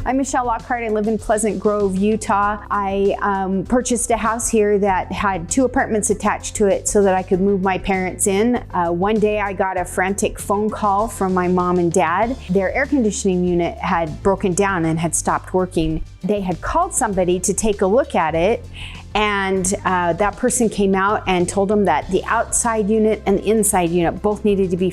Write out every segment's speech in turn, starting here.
I'm Michelle Lockhart. I live in Pleasant Grove, Utah. I purchased a house here that had 2 apartments attached to it so that I could move my parents in. One day I got a frantic phone call from my mom and dad. Their air conditioning unit had broken down and had stopped working. They had called somebody to take a look at it, and that person came out and told them that the outside unit and the inside unit both needed to be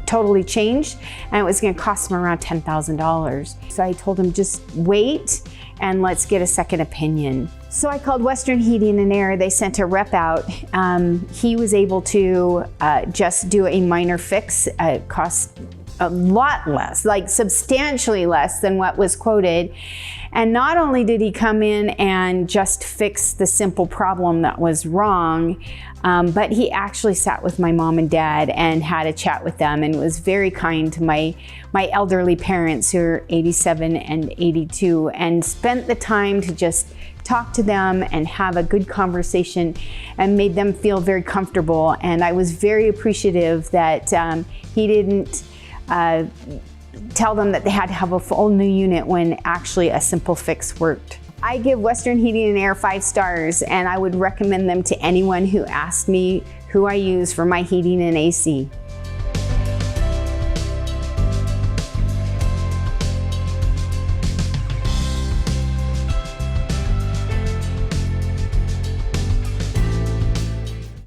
totally changed, and it was going to cost them around $10,000. So I told them, just wait and let's get a second opinion. So I called Western Heating and Air. They sent a rep out. He was able to just do a minor fix. It cost a lot less, like substantially less than what was quoted. And not only did he come in and just fix the simple problem that was wrong, but he actually sat with my mom and dad and had a chat with them, and was very kind to my elderly parents, who are 87 and 82, and spent the time to just talk to them and have a good conversation, and made them feel very comfortable. And I was very appreciative that he didn't tell them that they had to have a full new unit when actually a simple fix worked. I give Western Heating and Air 5 stars, and I would recommend them to anyone who asks me who I use for my heating and AC.